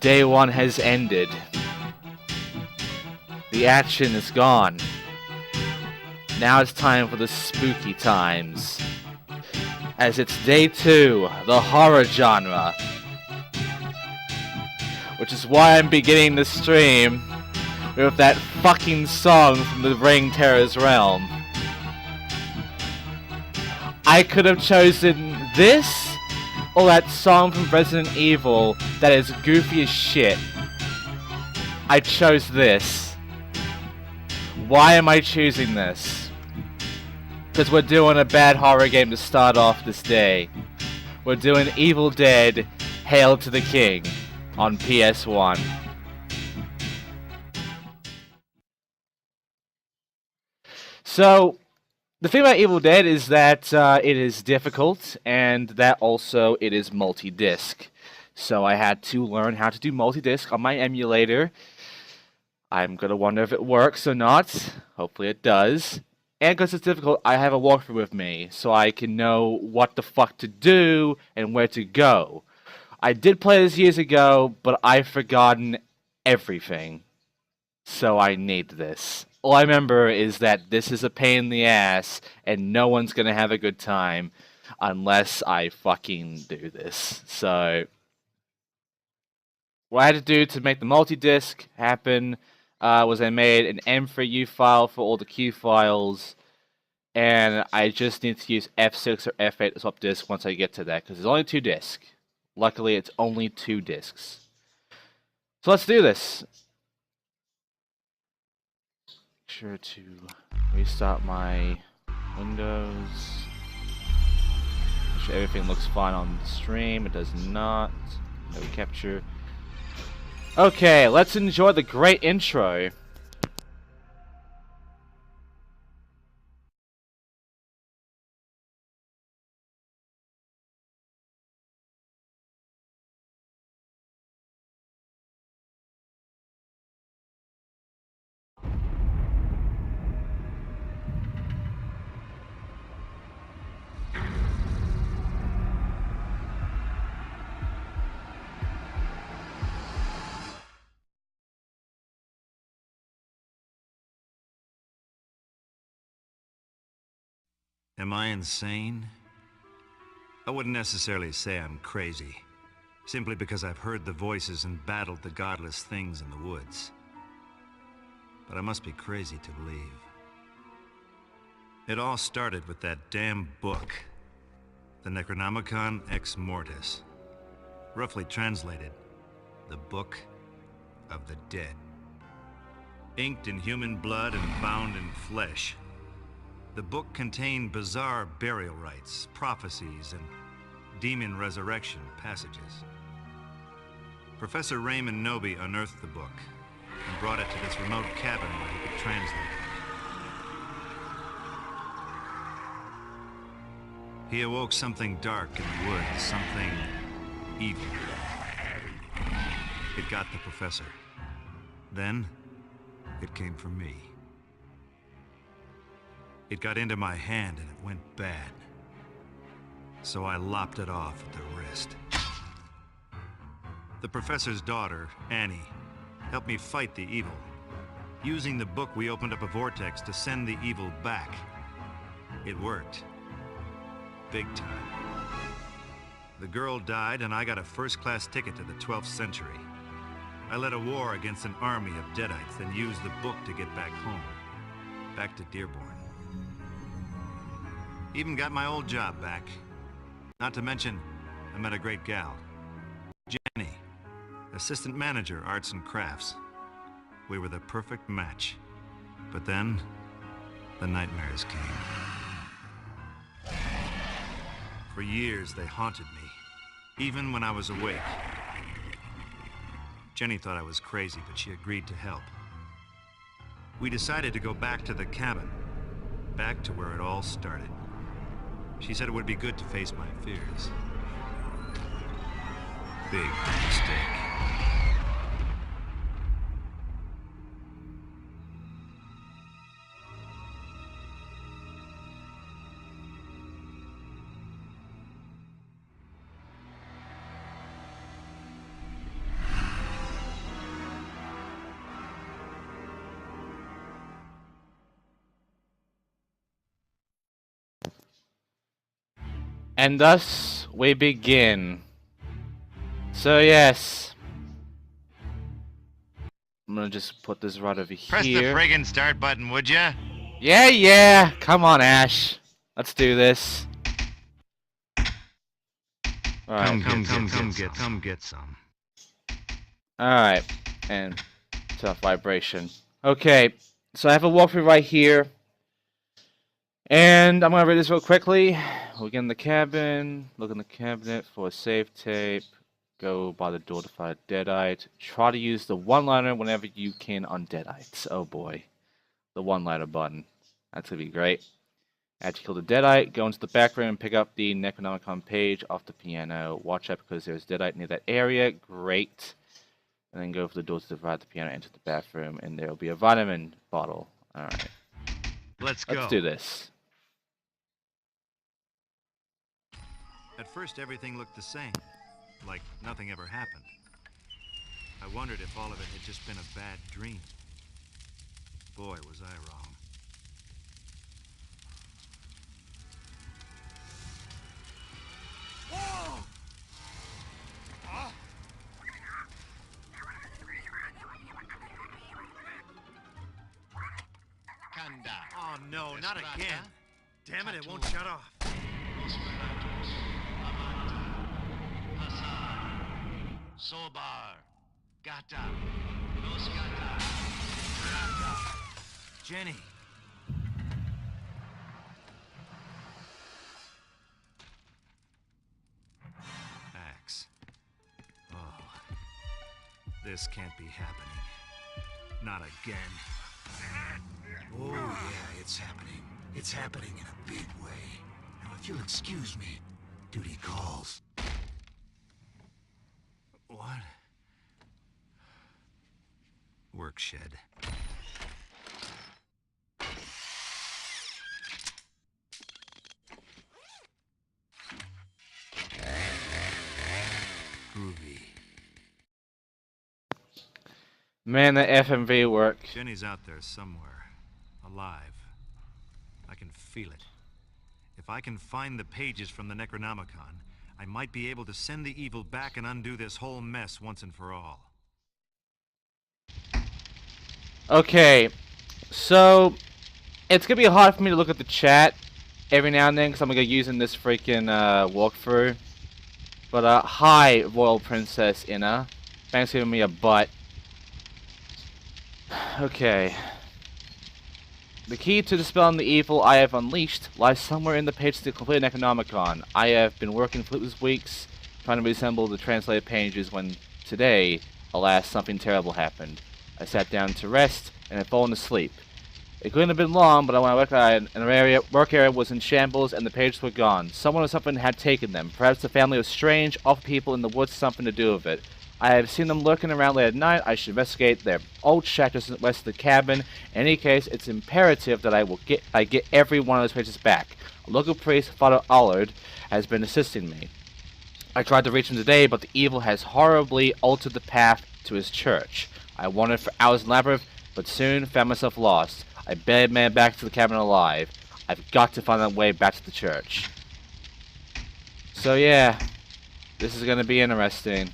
Day 1 has ended. The action is gone. Now it's time for the spooky times. As it's Day 2, the horror genre. Which is why I'm beginning the stream with that fucking song from the Ring Terror's Realm. I could have chosen this, or that song from Resident Evil that is goofy as shit. I chose this. Why am I choosing this? Because we're doing a bad horror game to start off this day. We're doing Evil Dead, Hail to the King on PS1. So, the thing about Evil Dead is that it is difficult, and that also it is multi-disc. So I had to learn how to do multi-disc on my emulator. I'm gonna wonder if it works or not. Hopefully it does. And because it's difficult, I have a walkthrough with me, so I can know what the fuck to do and where to go. I did play this years ago, but I've forgotten everything. So I need this. All I remember is that this is a pain in the ass, and no one's gonna have a good time unless I fucking do this. So, what I had to do to make the multi-disc happen was I made an M3U file for all the Q files, and I just need to use F6 or F8 to swap disc once I get to that, because there's only 2 discs. Luckily, it's only 2 discs. So let's do this. Make sure to restart my Windows. Make sure everything looks fine on the stream. It does not. No capture. Okay, let's enjoy the great intro. Am I insane? I wouldn't necessarily say I'm crazy, simply because I've heard the voices and battled the godless things in the woods. But I must be crazy to believe. It all started with that damn book, the Necronomicon Ex Mortis. Roughly translated, the Book of the Dead. Inked in human blood and bound in flesh. The book contained bizarre burial rites, prophecies, and demon resurrection passages. Professor Raymond Noby unearthed the book and brought it to this remote cabin where he could translate it. He awoke something dark in the woods, something evil. It got the professor. Then, it came for me. It got into my hand and it went bad. So I lopped it off at the wrist. The professor's daughter, Annie, helped me fight the evil. Using the book, we opened up a vortex to send the evil back. It worked. Big time. The girl died and I got a first-class ticket to the 12th century. I led a war against an army of Deadites, then used the book to get back home. Back to Dearborn. Even got my old job back. Not to mention, I met a great gal. Jenny, assistant manager, arts and crafts. We were the perfect match. But then, the nightmares came. For years, they haunted me, even when I was awake. Jenny thought I was crazy, but she agreed to help. We decided to go back to the cabin, back to where it all started. She said it would be good to face my fears. Big mistake. And thus we begin. So yes, I'm gonna just put this right over Press the here. friggin' start button, would ya? Yeah. Come on, Ash. Let's do this. All right. Come get some. All right. And tough vibration. Okay. So I have a walkthrough right here. And I'm going to read this real quickly. We'll get in the cabin. Look in the cabinet for a save tape. Go by the door to find a deadite. Try to use the one-liner whenever you can on deadites. Oh boy. The one-liner button. That's going to be great. After you kill the deadite, go into the back room and pick up the Necronomicon page off the piano. Watch out because there's deadite near that area. Great. And then go for the door to the right of the piano, enter the bathroom, and there will be a vitamin bottle. Alright. Let's go. Let's do this. At first, everything looked the same, like nothing ever happened. I wondered if all of it had just been a bad dream. Boy, was I wrong. Oh no, not again! Damn it, it won't shut off. Sobar. Gata. Jenny! Axe. Oh. This can't be happening. Not again. Oh, yeah, it's happening. It's happening in a big way. Now, if you'll excuse me, duty calls. What? Work shed. Groovy. Man, the FMV work. Jenny's out there somewhere. Alive. I can feel it. If I can find the pages from the Necronomicon, I might be able to send the evil back and undo this whole mess once and for all. Okay, so it's gonna be hard for me to look at the chat every now and then because I'm gonna be using this freaking walkthrough. But hi, Royal Princess Inna. Thanks for giving me a butt. Okay. The key to dispelling the evil I have unleashed lies somewhere in the page to complete Necronomicon. I have been working for weeks trying to reassemble the translated pages when today, alas, something terrible happened. I sat down to rest and had fallen asleep. It couldn't have been long, but when I woke up, an work area was in shambles and the pages were gone. Someone or something had taken them. Perhaps the family of strange, awful people in the woods something to do with it. I have seen them lurking around late at night. I should investigate their old shack just west of the cabin. In any case, it's imperative that I get every one of those pages back. A local priest, Father Allard, has been assisting me. I tried to reach him today, but the evil has horribly altered the path to his church. I wandered for hours in Labyrinth, but soon found myself lost. I barely made it back to the cabin alive. I've got to find a way back to the church. So yeah, this is going to be interesting.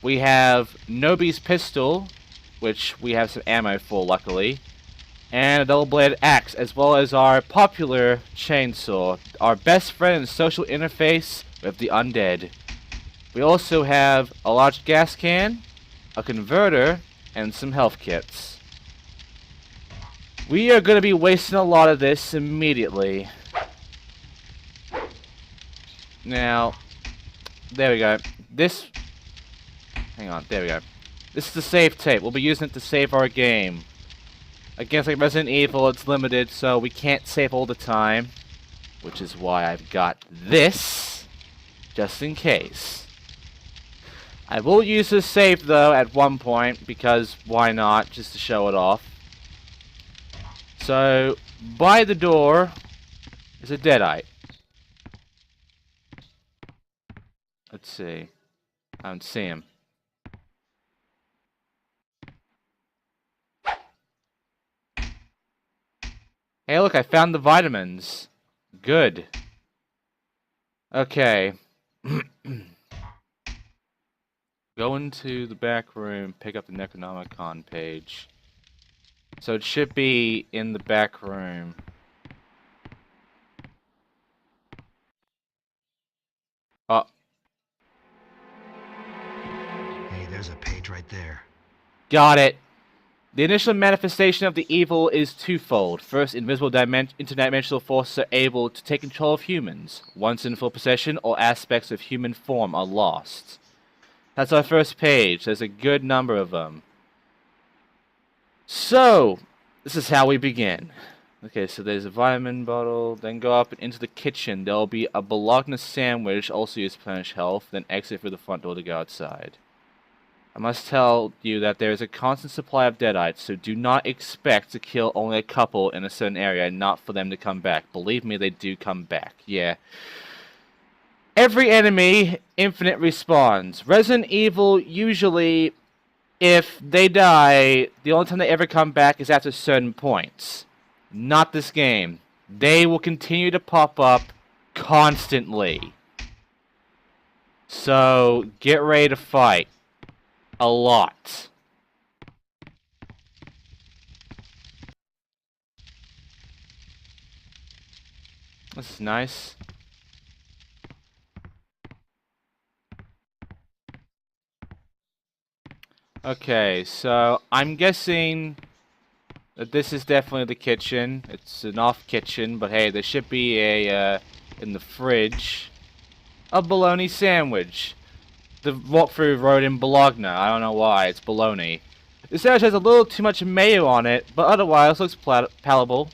We have Nobi's pistol, which we have some ammo for, luckily, and a double-bladed axe, as well as our popular chainsaw, our best friend in social interface with the undead. We also have a large gas can, a converter, and some health kits. We are going to be wasting a lot of this immediately. Now, there we go. Hang on, there we go. This is the save tape. We'll be using it to save our game. Against like Resident Evil, it's limited, so we can't save all the time. Which is why I've got this, just in case. I will use this save, though, at one point, because why not, just to show it off. So, by the door is a deadite. Let's see. I don't see him. Hey, look, I found the vitamins. Good. Okay. Go into the back room, pick up the Necronomicon page. So it should be in the back room. Oh. Hey, there's a page right there. Got it. The initial manifestation of the evil is twofold. First, invisible interdimensional forces are able to take control of humans. Once in full possession, all aspects of human form are lost. That's our first page. There's a good number of them. So, this is how we begin. Okay, so there's a vitamin bottle. Then go up into the kitchen. There will be a Bologna sandwich, also used to replenish health. Then exit through the front door to go outside. I must tell you that there is a constant supply of deadites, so do not expect to kill only a couple in a certain area and not for them to come back. Believe me, they do come back. Yeah. Every enemy, infinite respawns. Resident Evil, usually, if they die, the only time they ever come back is after certain points. Not this game. They will continue to pop up constantly. So, get ready to fight. A lot. This is nice. Okay, so I'm guessing that this is definitely the kitchen. It's an off kitchen, but hey, there should be a, in the fridge, a bologna sandwich. The walkthrough wrote in Bologna. I don't know why. It's bologna. The sandwich has a little too much mayo on it, but otherwise looks palatable.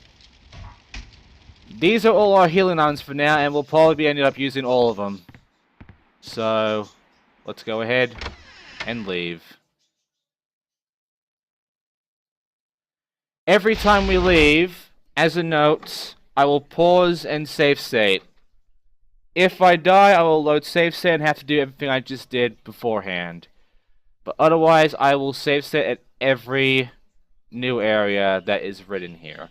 These are all our healing items for now, and we'll probably be ending up using all of them. So, let's go ahead and leave. Every time we leave, as a note, I will pause and save state. If I die, I will load save state and have to do everything I just did beforehand. But otherwise, I will save state at every new area that is written here.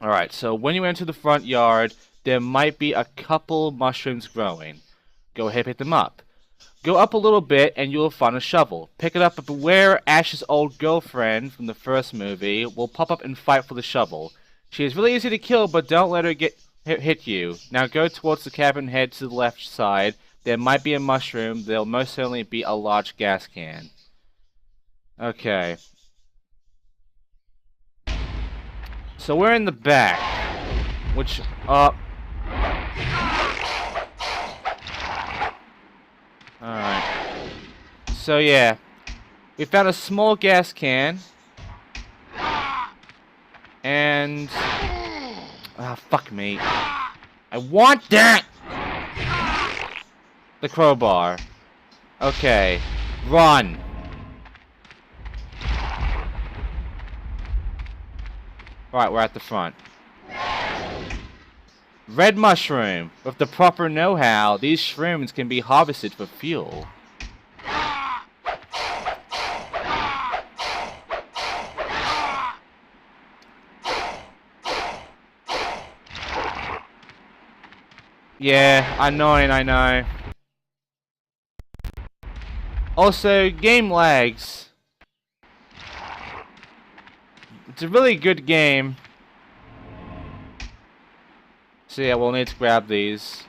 Alright, so when you enter the front yard, there might be a couple mushrooms growing. Go ahead and pick them up. Go up a little bit and you will find a shovel. Pick it up, but beware Ash's old girlfriend from the first movie will pop up and fight for the shovel. She is really easy to kill, but don't let her hit you. Now go towards the cabin, head to the left side. There might be a mushroom. There'll most certainly be a large gas can. Okay. So we're in the back. Which, Alright. So yeah. We found a small gas can. And... ah, fuck me. I want that! The crowbar. Okay. Run! Right, we're at the front. Red mushroom. With the proper know-how, these shrooms can be harvested for fuel. Yeah, annoying, I know. Also, game lags. It's a really good game. So yeah, we'll need to grab these.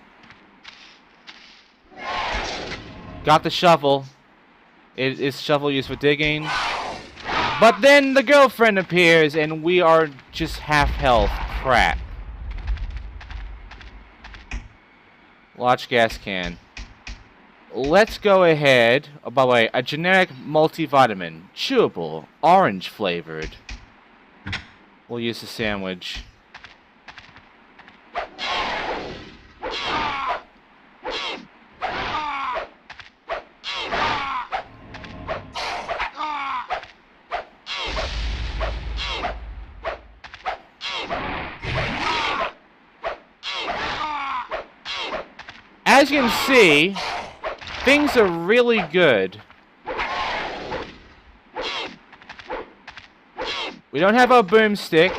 Got the shovel. It is shovel used for digging. But then the girlfriend appears and we are just half health. Crap. Large gas can. Let's go ahead. Oh, by the way, a generic multivitamin. Chewable. Orange flavored. We'll use the sandwich. As you can see, things are really good. We don't have our boomstick.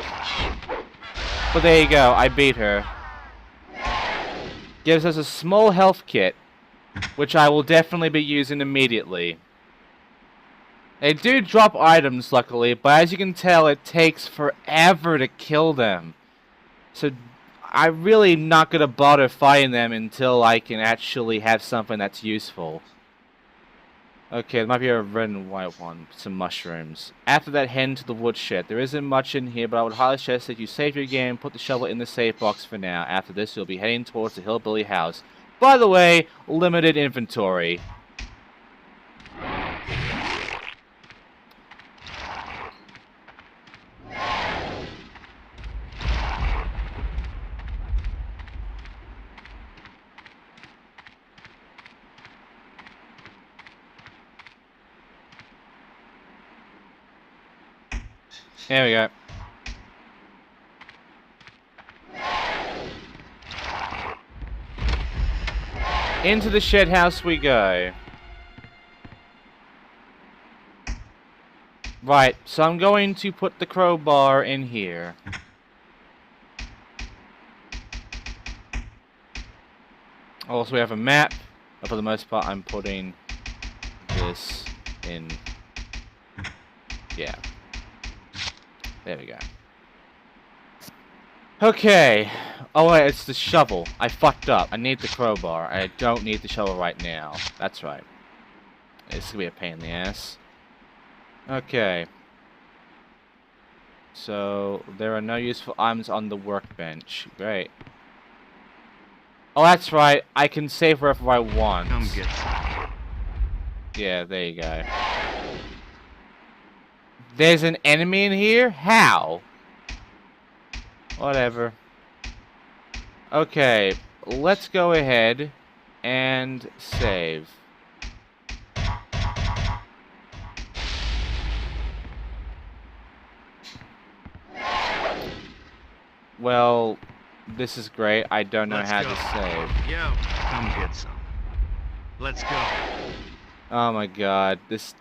But there you go, I beat her. gives us a small health kit, which I will definitely be using immediately. They do drop items, luckily, but as you can tell, it takes forever to kill them. So I'm really not going to bother fighting them until I can actually have something that's useful. Okay, there might be a red and white one. Some mushrooms. After that, head to the woodshed. There isn't much in here, but I would highly suggest that you save your game and put the shovel in the safe box for now. After this, you'll be heading towards the hillbilly house. By the way, limited inventory. There we go. Into the shed house we go. Right, so I'm going to put the crowbar in here. Also, we have a map, but for the most part, I'm putting this in. Yeah. There we go. Okay. Oh wait, it's the shovel. I fucked up. I need the crowbar. I don't need the shovel right now. That's right. This is gonna be a pain in the ass. Okay. So, there are no useful items on the workbench. Great. Oh, that's right. I can save wherever I want. Come get some. Yeah, there you go. There's an enemy in here? How? Whatever. Okay, let's go ahead and save. Well, this is great. I don't know how to save. Yo, come get some. Let's go. Oh my god, it's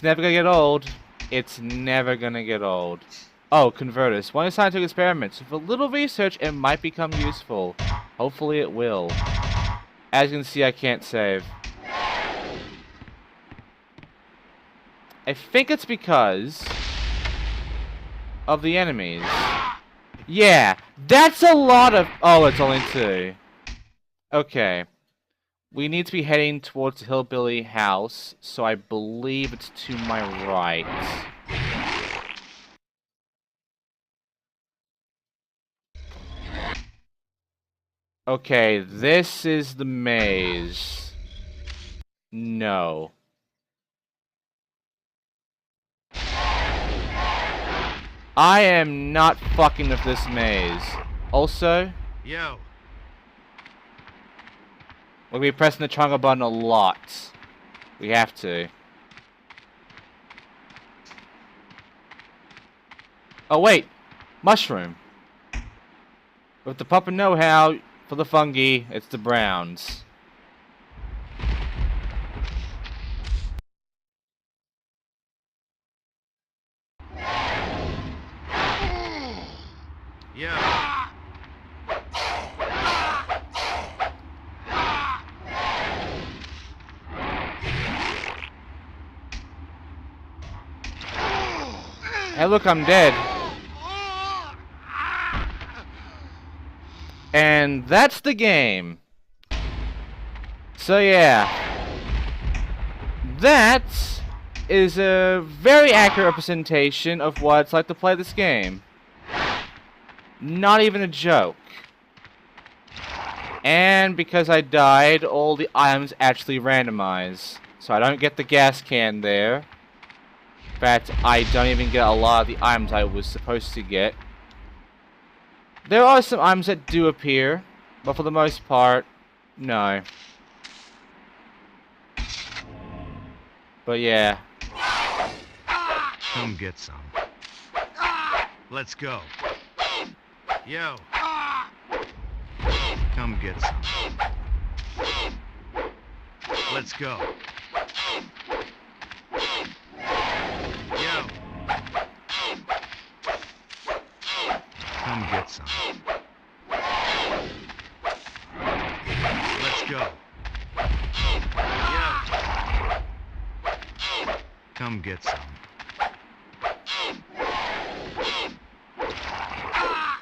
never gonna get old. It's never gonna get old. Oh, converters. One scientific experiments. With a little research, it might become useful. Hopefully it will. As you can see, I can't save. I think it's because of the enemies. Yeah, that's a lot of... Oh, it's only 2. Okay. We need to be heading towards the hillbilly house, so I believe it's to my right. Okay, this is the maze. No. I am not fucking with this maze. Also, Yo. we'll be pressing the triangle button a lot. We have to. Oh wait, mushroom. With the proper know-how for the fungi, it's the browns. Yo. Hey look, I'm dead. And that's the game. So yeah. That is a very accurate representation of what it's like to play this game. Not even a joke. And because I died, all the items actually randomize. So I don't get the gas can there. In fact, I don't even get a lot of the items I was supposed to get. There are some items that do appear, but for the most part, no. But yeah. Come get some. Let's go. Yo. Come get some. Let's go. Yo. Come get some. go. Yeah. Come get some.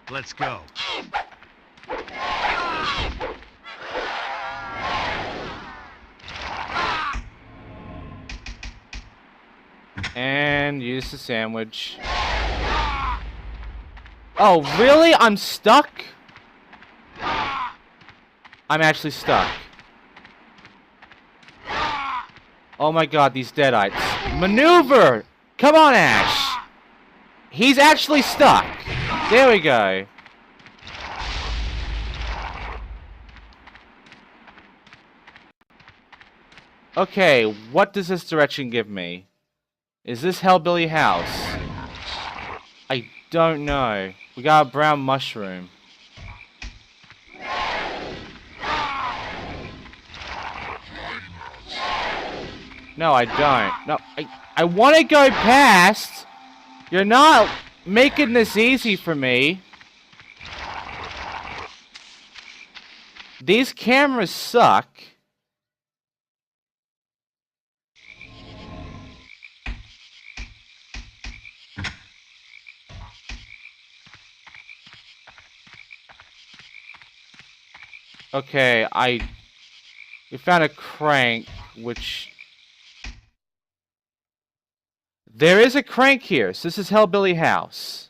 Let's go. And use the sandwich. Oh, really? I'm stuck? I'm actually stuck. Oh my god, these deadites. Maneuver! Come on, Ash! He's actually stuck. There we go. Okay, what does this direction give me? Is this Hellbilly House? I don't know. We got a brown mushroom. No, I don't. No, I want to go past. You're not making this easy for me. These cameras suck. Okay, we found a crank, which... There is a crank here, so this is Hellbilly House.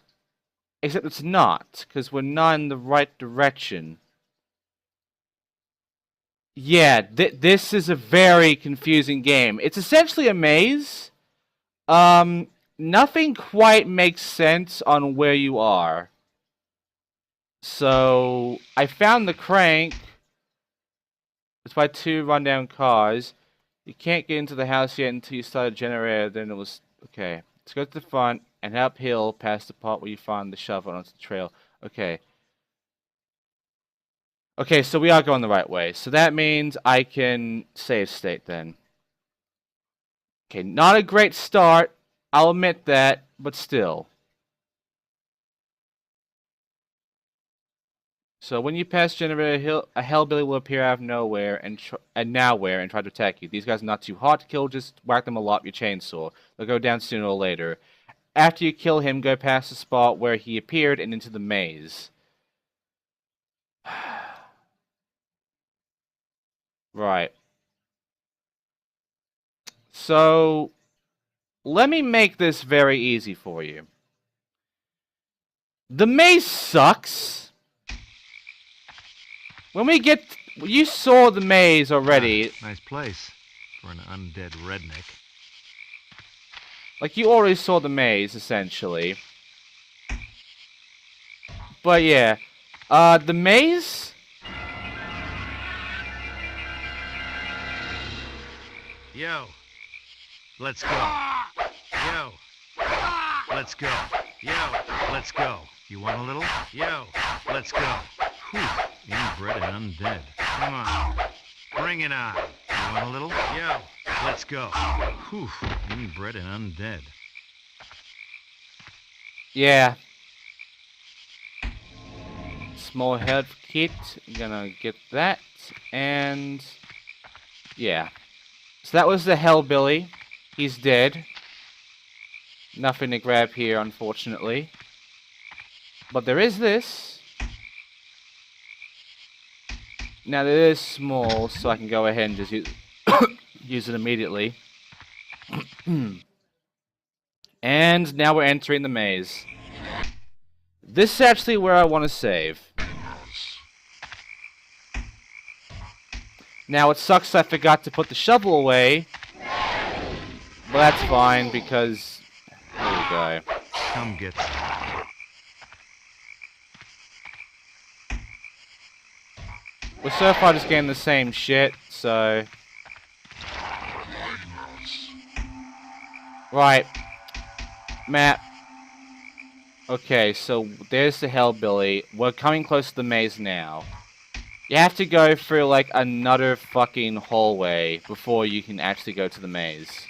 Except it's not, because we're not in the right direction. Yeah, this is a very confusing game. It's essentially a maze. Nothing quite makes sense on where you are. So, I found the crank. It's by 2 rundown cars. You can't get into the house yet until you start a generator, then it was... Okay, let's go to the front and head uphill past the part where you find the shovel onto the trail. Okay. Okay, so we are going the right way. So that means I can save state then. Okay, not a great start. I'll admit that, but still. So when you pass Generator Hill, a Hellbilly will appear out of nowhere and nowhere and try to attack you. These guys are not too hard to kill, just whack them a lot with your chainsaw. They'll go down sooner or later. After you kill him, go past the spot where he appeared and into the maze. Right. So, let me make this very easy for you. The maze sucks. When we get... You saw the maze already. Nice place for an undead redneck. Like, you already saw the maze, essentially. But, yeah. The maze... Yo. Let's go. Yo. Let's go. Yo. Let's go. You want a little? Yo. Let's go. Whew. Inbred and undead. Come on. Bring it on. You want a little? Yo. Let's go. Whew. Inbred and undead. Yeah. Small health kit. Gonna get that. And... yeah. So that was the Hellbilly. He's dead. Nothing to grab here, unfortunately. But there is this. Now, it is small, so I can go ahead and just use it immediately. And now we're entering the maze. This is actually where I want to save. Now, it sucks I forgot to put the shovel away. But that's fine, because... there we go. Come get some. We're so far just getting the same shit, so... Right. Map. Okay, so there's the Hellbilly. We're coming close to the maze now. You have to go through, like, another fucking hallway before you can actually go to the maze.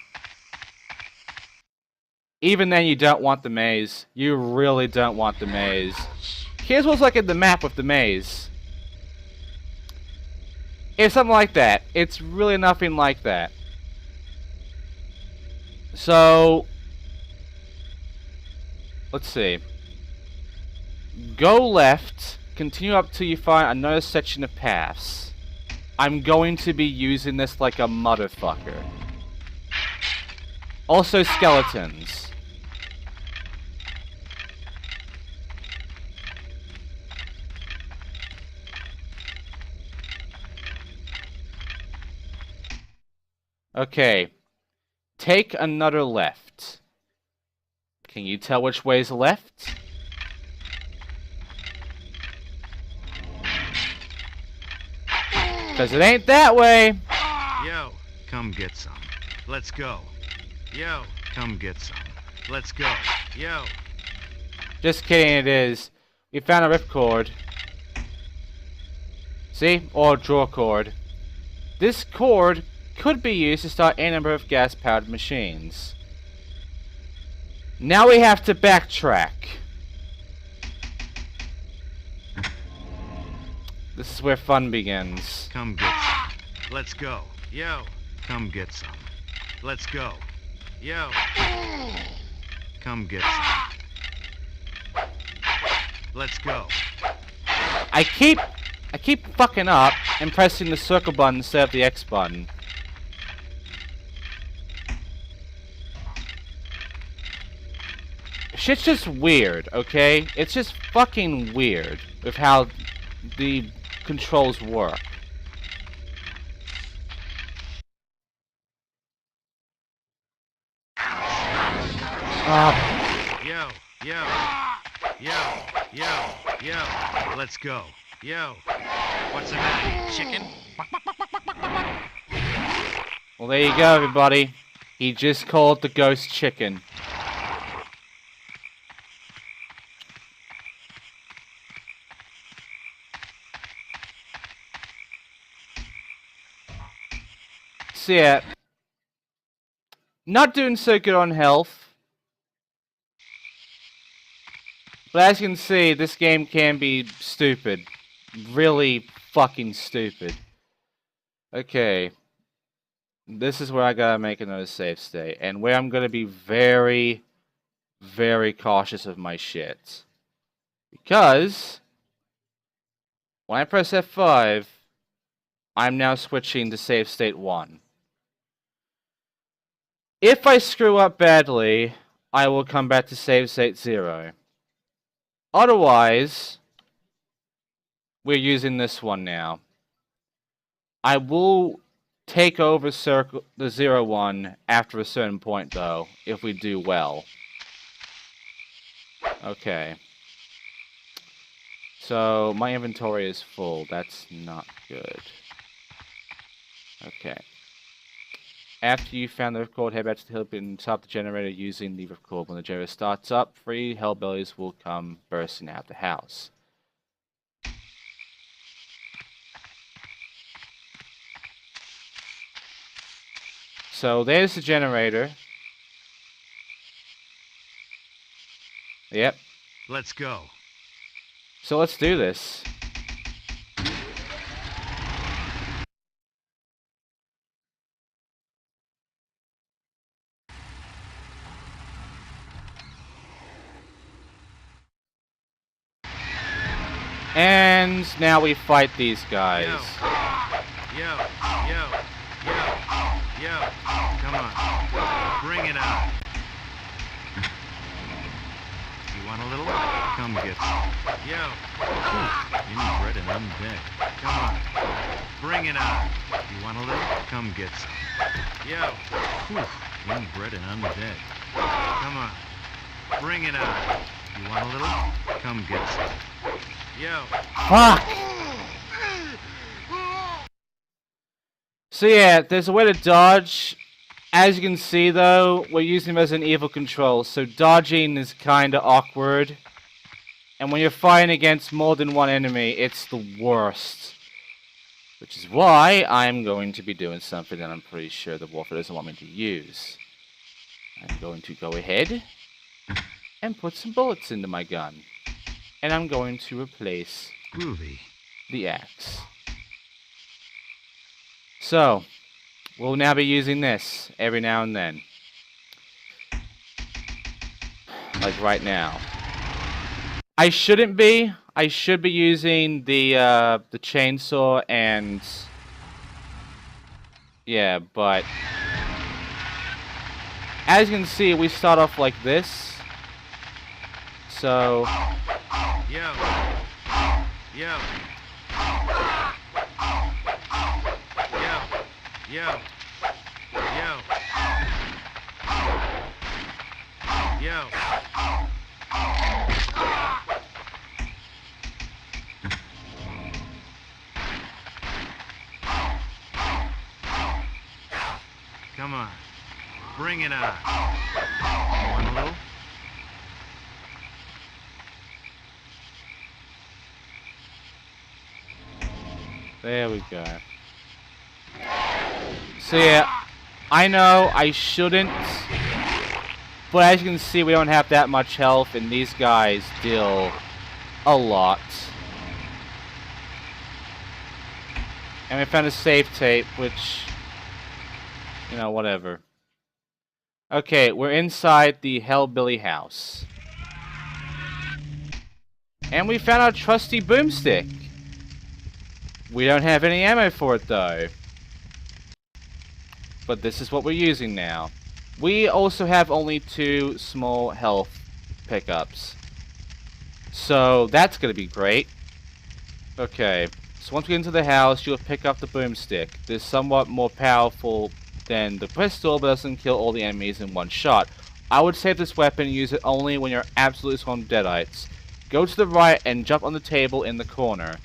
Even then, you don't want the maze. You really don't want the maze. Here's what's like in the map with the maze. It's something like that. It's really nothing like that. So, let's see. Go left, continue up till you find another section of paths. I'm going to be using this like a motherfucker. Also skeletons. Okay. Take another left. Can you tell which way is left? Because it ain't that way. Yo, come get some. Let's go. Yo, come get some. Let's go. Yo. Just kidding, it is. We found a ripcord. See? Or draw cord. This cord could be used to start a number of gas-powered machines. Now we have to backtrack. This is where fun begins. Come get some. Let's go. Yo, come get some. Let's go. Yo. Come get some. Let's go. I keep fucking up and pressing the circle button instead of the X button. Shit's just weird, okay? It's just fucking weird with how the controls work. Yo, yo, yo, yo, yo. Let's go. Yo. What's the matter, you chicken? Well, there you go, everybody. He just called the ghost chicken. So yeah, not doing so good on health. But as you can see, this game can be stupid. Really fucking stupid. Okay. This is where I gotta make another save state. And where I'm gonna be very, very cautious of my shit. Because when I press F5, I'm now switching to save state 1. If I screw up badly, I will come back to save state 0. Otherwise, we're using this one now. I will take over the 0-1 after a certain point, though, if we do well. Okay. So, my inventory is full. That's not good. Okay. After you found the ripcord, head back to the hill and stop the generator using the ripcord. When the generator starts up, 3 hellbellies will come bursting out of the house. So there's the generator. Yep. Let's go. So let's do this. And now we fight these guys. Yo, yo, yo, yo. Come on. Bring it on. You want a little? Come get some. Yo. Inbred and undead. Come on. Bring it on. You want a little? Come get some. Yo. Inbred and undead. Come on. Bring it on. You want a little? Come get some. Yo. Fuck! So yeah, there's a way to dodge. As you can see though, we're using Resident Evil controls, so dodging is kinda awkward. And when you're fighting against more than one enemy, it's the worst. Which is why I'm going to be doing something that I'm pretty sure the Warfare doesn't want me to use. I'm going to go ahead and put some bullets into my gun. And I'm going to replace Groovy. the axe. So, we'll now be using this every now and then. Like right now. I shouldn't be. I should be using the chainsaw and... Yeah, but... As you can see, we start off like this. So... Yo. Yo. Yo. Yo. Yo. Yo. Come on. Bring it on. Want a little? There we go. So yeah, I know I shouldn't, but as you can see, we don't have that much health, and these guys deal a lot. And we found a save tape, which, you know, whatever. Okay, we're inside the Hellbilly house. And we found our trusty boomstick. We don't have any ammo for it, though. But this is what we're using now. We also have only 2 small health pickups. So that's going to be great. Okay, so once we get into the house, you'll pick up the boomstick. This is somewhat more powerful than the pistol, but doesn't kill all the enemies in one shot. I would save this weapon and use it only when you're absolutely swarmed with deadites. Go to the right and jump on the table in the corner.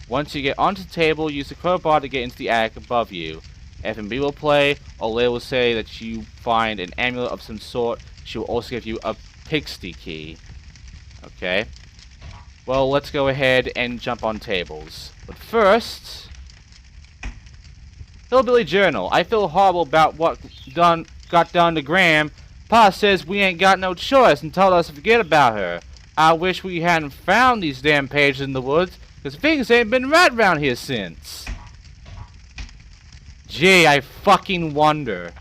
Once you get onto the table, use the crowbar to get into the attic above you. FMB will play, Olay will say that you find an amulet of some sort. She will also give you a pixie key. Okay. Well, let's go ahead and jump on tables. But first... Hillbilly Journal. I feel horrible about what got done to Graham. Pa says we ain't got no choice and told us to forget about her. I wish we hadn't found these damn pages in the woods, because things ain't been right around here since. Gee, I fucking wonder.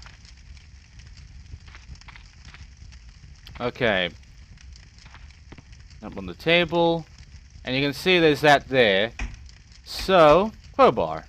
Okay. Up on the table. And you can see there's that there. So, crowbar.